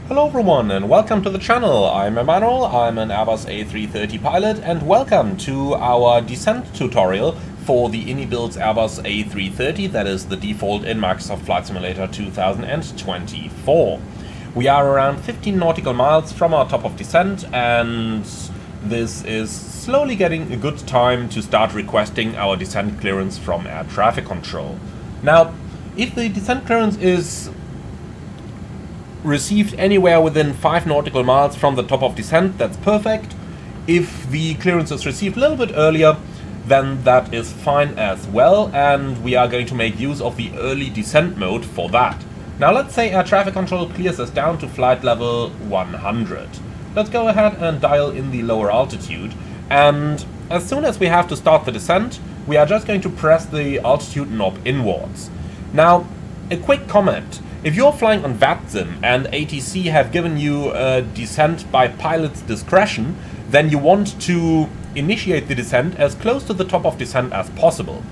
Hello everyone and welcome to the channel. I'm Emmanuel, I'm an Airbus A330 pilot, and welcome to our descent tutorial for the iniBuilds Airbus A330, that is the default in Microsoft Flight Simulator 2024. We are around 15 nautical miles from our top of descent, and this is slowly getting a good time to start requesting our descent clearance from air traffic control. Now, if the descent clearance is received anywhere within 5 nautical miles from the top of descent, that's perfect. If the clearance is received a little bit earlier, then that is fine as well, and we are going to make use of the early descent mode for that. Now let's say air traffic control clears us down to flight level 100. Let's go ahead and dial in the lower altitude, and as soon as we have to start the descent, we are just going to press the altitude knob inwards. Now, a quick comment. If you're flying on VATSIM and ATC have given you a descent by pilot's discretion, then you want to initiate the descent as close to the top of descent as possible.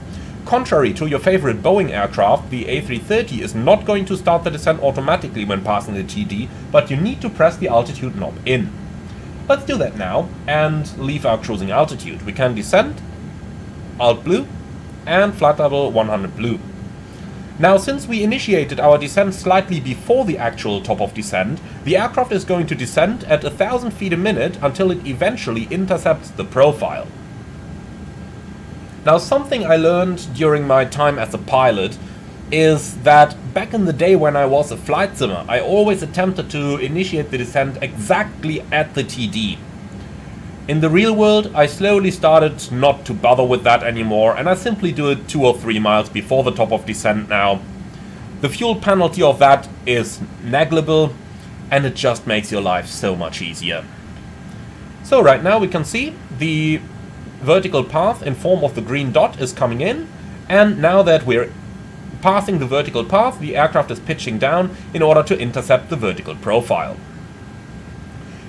Contrary to your favorite Boeing aircraft, the A330 is not going to start the descent automatically when passing the TD, but you need to press the altitude knob in. Let's do that now and leave our cruising altitude. We can descend, Alt blue, and flight level 100 blue. Now, since we initiated our descent slightly before the actual top of descent, the aircraft is going to descend at 1,000 feet a minute until it eventually intercepts the profile. Now, something I learned during my time as a pilot is that back in the day when I was a flight simmer, I always attempted to initiate the descent exactly at the TD. In the real world, I slowly started not to bother with that anymore, and I simply do it 2 or 3 miles before the top of descent now. The fuel penalty of that is negligible, and it just makes your life so much easier. So right now we can see the vertical path in form of the green dot is coming in, and now that we're passing the vertical path, the aircraft is pitching down in order to intercept the vertical profile.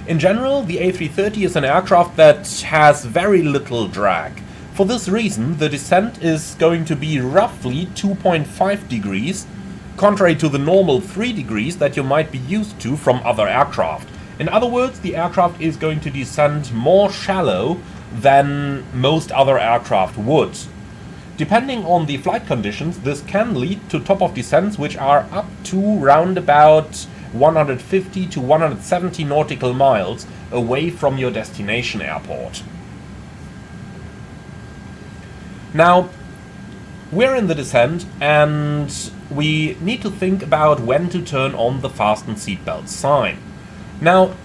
In general, the A330 is an aircraft that has very little drag. For this reason, the descent is going to be roughly 2.5 degrees, contrary to the normal 3 degrees that you might be used to from other aircraft. In other words, the aircraft is going to descend more shallow than most other aircraft would. Depending on the flight conditions, this can lead to top of descents which are up to round about 150 to 170 nautical miles away from your destination airport. Now, we're in the descent and we need to think about when to turn on the fasten seatbelt sign. Now,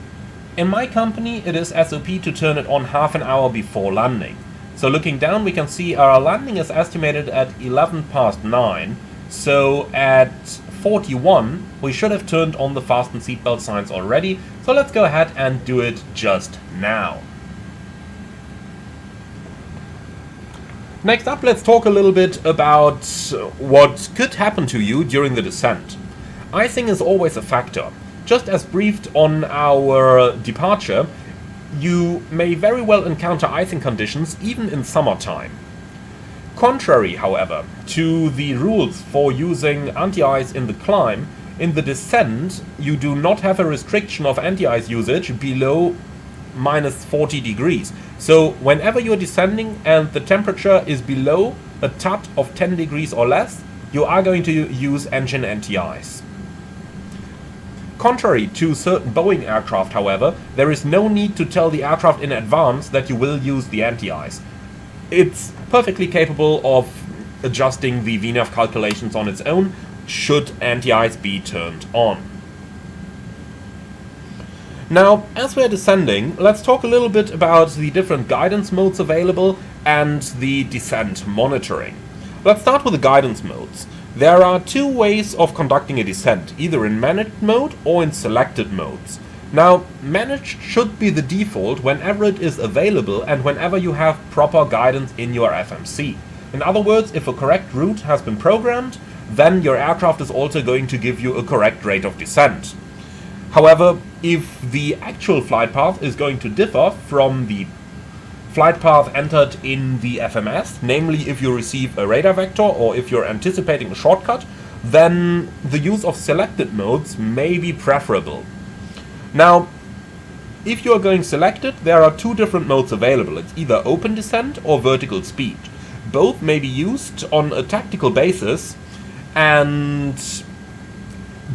in my company it is SOP to turn it on half an hour before landing. So looking down, we can see our landing is estimated at 11 past 9, so at 41, we should have turned on the fasten seatbelt signs already, so let's go ahead and do it just now. Next up, let's talk a little bit about what could happen to you during the descent. Icing is always a factor. Just as briefed on our departure, you may very well encounter icing conditions even in summertime. Contrary, however, to the rules for using anti-ice in the climb, in the descent you do not have a restriction of anti-ice usage below minus 40 degrees. So whenever you're descending and the temperature is below a TUT of 10 degrees or less, you are going to use engine anti-ice. Contrary to certain Boeing aircraft, however, there is no need to tell the aircraft in advance that you will use the anti-ice. It's perfectly capable of adjusting the VNAV calculations on its own, should anti-ice be turned on. Now, as we're descending, let's talk a little bit about the different guidance modes available and the descent monitoring. Let's start with the guidance modes. There are 2 ways of conducting a descent, either in managed mode or in selected modes. Now, managed should be the default whenever it is available and whenever you have proper guidance in your FMC. In other words, if a correct route has been programmed, then your aircraft is also going to give you a correct rate of descent. However, if the actual flight path is going to differ from the flight path entered in the FMS, namely if you receive a radar vector or if you're anticipating a shortcut, then the use of selected modes may be preferable. Now, if you are going selected, there are two different modes available. It's either open descent or vertical speed. Both may be used on a tactical basis, and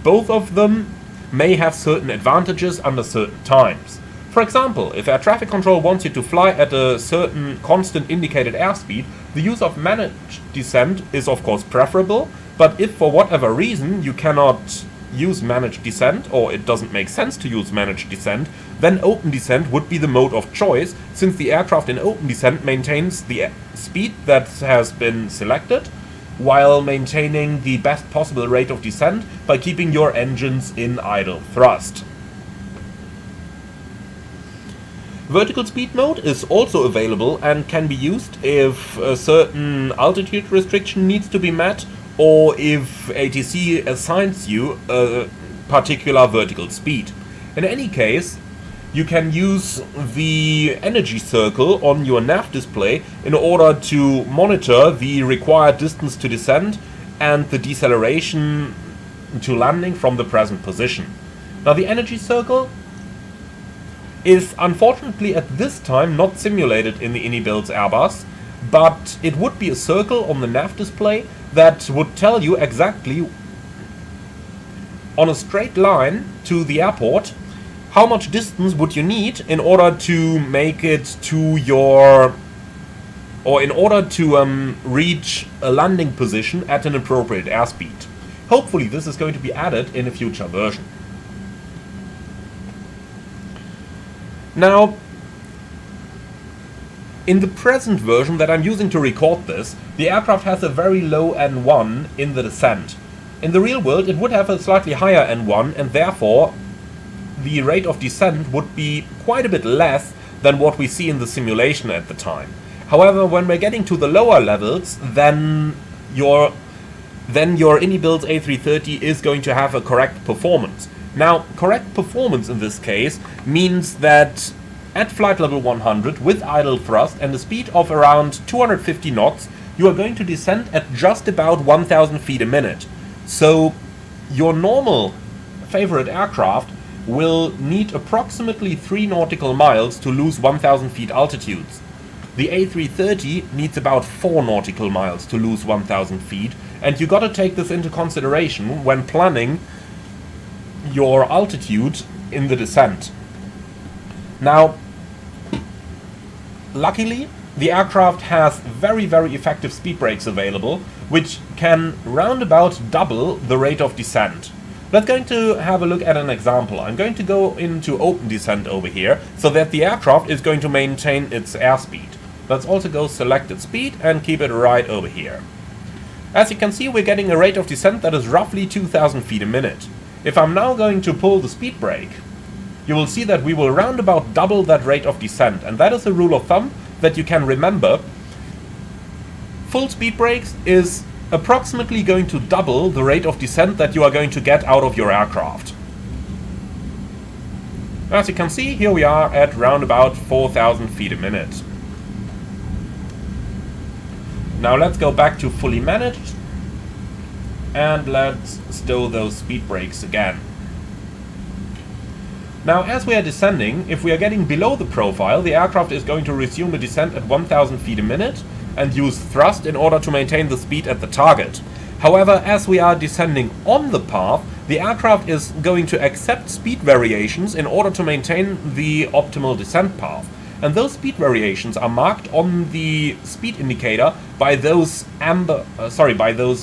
both of them may have certain advantages under certain times. For example, if air traffic control wants you to fly at a certain constant indicated airspeed, the use of managed descent is of course preferable, but if for whatever reason you cannot use managed descent, or it doesn't make sense to use managed descent, then open descent would be the mode of choice, since the aircraft in open descent maintains the speed that has been selected, while maintaining the best possible rate of descent by keeping your engines in idle thrust. Vertical speed mode is also available and can be used if a certain altitude restriction needs to be met, or if ATC assigns you a particular vertical speed. In any case, you can use the energy circle on your nav display in order to monitor the required distance to descent and the deceleration to landing from the present position. Now, the energy circle is unfortunately at this time not simulated in the iniBuilds Airbus, but it would be a circle on the nav display that would tell you exactly on a straight line to the airport how much distance would you need in order to make it to your, or in order to reach a landing position at an appropriate airspeed. Hopefully this is going to be added in a future version. Now, in the present version that I'm using to record this, the aircraft has a very low N1 in the descent. In the real world it would have a slightly higher N1, and therefore the rate of descent would be quite a bit less than what we see in the simulation at the time. However, when we're getting to the lower levels, then your iniBuilds A330 is going to have a correct performance. Now, correct performance in this case means that at flight level 100 with idle thrust and a speed of around 250 knots, you are going to descend at just about 1000 feet a minute. So your normal favorite aircraft will need approximately 3 nautical miles to lose 1000 feet altitudes. The A330 needs about 4 nautical miles to lose 1000 feet, and you gotta take this into consideration when planning your altitude in the descent. Now, luckily, the aircraft has very, very effective speed brakes available, which can roundabout double the rate of descent. Let's going to have a look at an example. I'm going to go into open descent over here, so that the aircraft is going to maintain its airspeed. Let's also go selected speed and keep it right over here. As you can see, we're getting a rate of descent that is roughly 2000 feet a minute. If I'm now going to pull the speed brake, you will see that we will roundabout double that rate of descent, and that is a rule of thumb that you can remember. Full speed brakes is approximately going to double the rate of descent that you are going to get out of your aircraft. As you can see, here we are at roundabout 4000 feet a minute. Now let's go back to fully managed, and let's stow those speed brakes again. Now, as we are descending, if we are getting below the profile, the aircraft is going to resume a descent at 1000 feet a minute and use thrust in order to maintain the speed at the target. However, as we are descending on the path, the aircraft is going to accept speed variations in order to maintain the optimal descent path. And those speed variations are marked on the speed indicator by those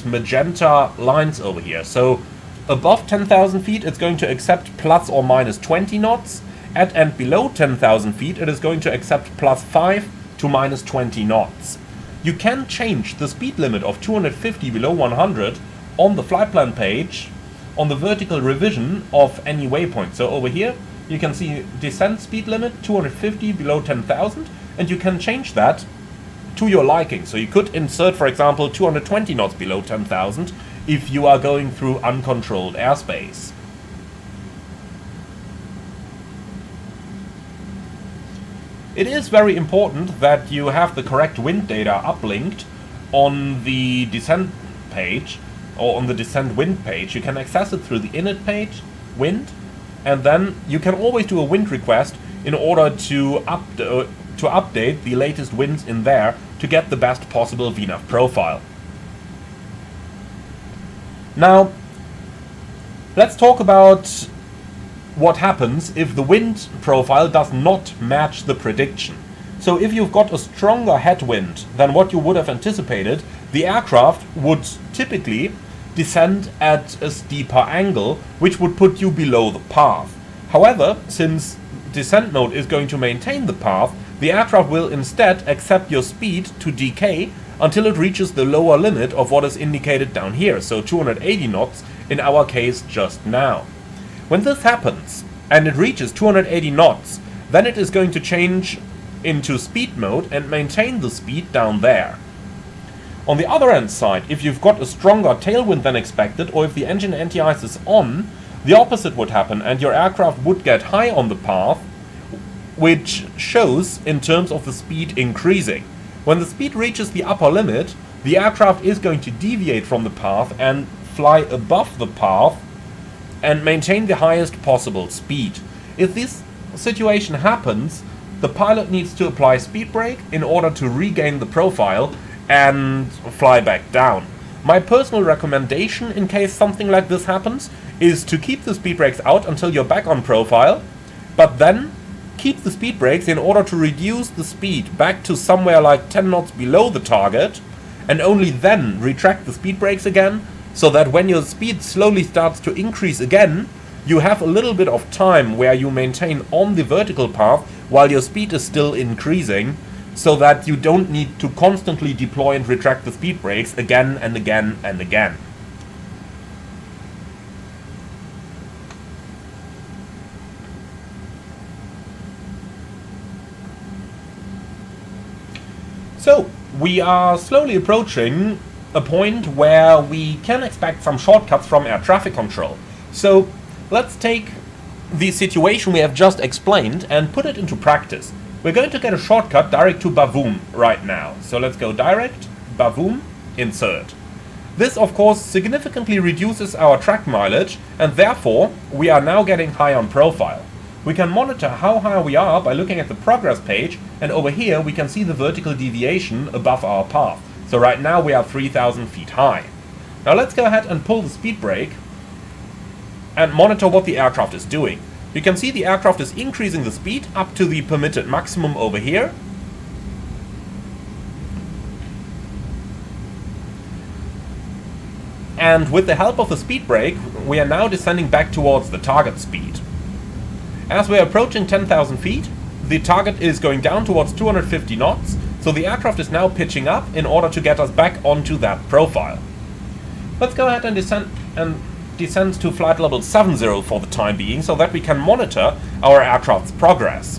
magenta lines over here. So above 10,000 feet, it's going to accept plus or minus 20 knots. At and below 10,000 feet, it is going to accept plus 5 to minus 20 knots. You can change the speed limit of 250 below 100 on the flight plan page on the vertical revision of any waypoint. So over here, you can see descent speed limit 250 below 10,000, and you can change that to your liking. So you could insert, for example, 220 knots below 10,000 if you are going through uncontrolled airspace. It is very important that you have the correct wind data uplinked on the descent page, or on the descent wind page. You can access it through the init page, wind, and then you can always do a wind request in order to update the latest winds in there to get the best possible VNAV profile. Now, let's talk about what happens if the wind profile does not match the prediction. So if you've got a stronger headwind than what you would have anticipated, the aircraft would typically descend at a steeper angle, which would put you below the path. However, since descent mode is going to maintain the path, the aircraft will instead accept your speed to decay until it reaches the lower limit of what is indicated down here, so 280 knots in our case just now. When this happens and it reaches 280 knots, then it is going to change into speed mode and maintain the speed down there. On the other hand side, if you've got a stronger tailwind than expected, or if the engine anti-ice is on, the opposite would happen and your aircraft would get high on the path, which shows in terms of the speed increasing. When the speed reaches the upper limit, the aircraft is going to deviate from the path and fly above the path and maintain the highest possible speed. If this situation happens, the pilot needs to apply speed brake in order to regain the profile and fly back down. My personal recommendation in case something like this happens is to keep the speed brakes out until you're back on profile, but then keep the speed brakes in order to reduce the speed back to somewhere like 10 knots below the target, and only then retract the speed brakes again, so that when your speed slowly starts to increase again, you have a little bit of time where you maintain on the vertical path while your speed is still increasing, so that you don't need to constantly deploy and retract the speed brakes again and again and again. So, we are slowly approaching a point where we can expect some shortcuts from air traffic control. So, let's take the situation we have just explained and put it into practice. We're going to get a shortcut direct to Bavoom right now. So let's go direct, Bavoom, insert. This of course significantly reduces our track mileage, and therefore we are now getting high on profile. We can monitor how high we are by looking at the progress page, and over here we can see the vertical deviation above our path. So right now we are 3,000 feet high. Now let's go ahead and pull the speed brake and monitor what the aircraft is doing. You can see the aircraft is increasing the speed up to the permitted maximum over here. And with the help of the speed brake, we are now descending back towards the target speed. As we are approaching 10,000 feet, the target is going down towards 250 knots, so the aircraft is now pitching up in order to get us back onto that profile. Let's go ahead and descend to flight level 70 for the time being, so that we can monitor our aircraft's progress.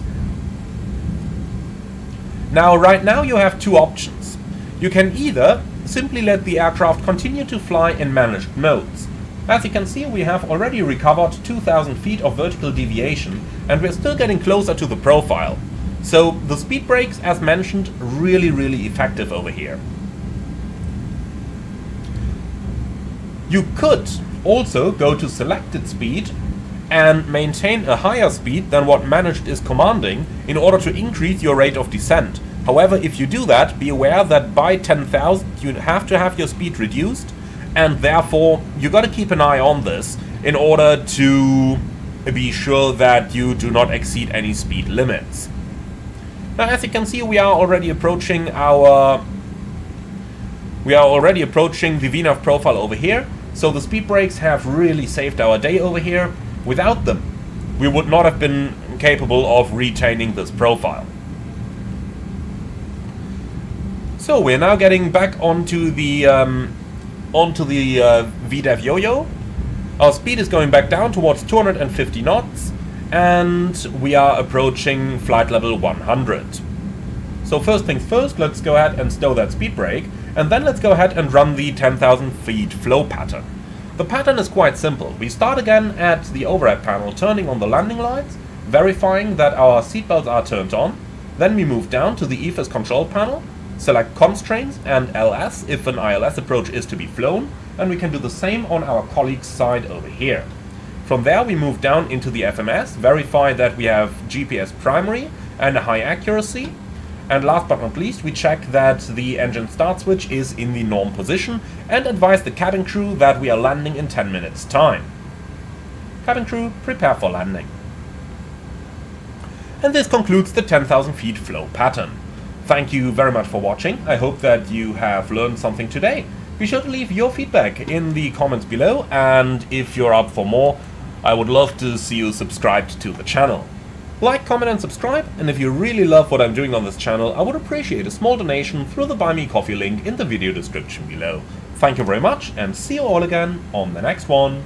Now, right now you have two options. You can either simply let the aircraft continue to fly in managed modes. As you can see, we have already recovered 2,000 feet of vertical deviation, and we're still getting closer to the profile. So the speed brakes, as mentioned, really effective over here. You could also go to selected speed and maintain a higher speed than what managed is commanding in order to increase your rate of descent. However, if you do that, be aware that by 10,000 you have to have your speed reduced, and therefore you got to keep an eye on this in order to be sure that you do not exceed any speed limits. Now, as you can see, we are already approaching the VNAV profile over here. So the speed brakes have really saved our day over here. Without them, we would not have been capable of retaining this profile. So we're now getting back onto the VDEV yo-yo. Our speed is going back down towards 250 knots, and we are approaching flight level 100. So first things first, let's go ahead and stow that speed brake, and then let's go ahead and run the 10,000 feet flow pattern. The pattern is quite simple. We start again at the overhead panel, turning on the landing lights, verifying that our seatbelts are turned on. Then we move down to the EFIS control panel, select constraints and LS if an ILS approach is to be flown, and we can do the same on our colleague's side over here. From there we move down into the FMS, verify that we have GPS primary and a high accuracy. And last but not least, we check that the engine start switch is in the norm position and advise the cabin crew that we are landing in 10 minutes time. Cabin crew, prepare for landing. And this concludes the 10,000 feet flow pattern. Thank you very much for watching. I hope that you have learned something today. Be sure to leave your feedback in the comments below, and if you're up for more, I would love to see you subscribed to the channel. Like, comment and subscribe, and if you really love what I'm doing on this channel, I would appreciate a small donation through the Buy Me Coffee link in the video description below. Thank you very much, and see you all again on the next one.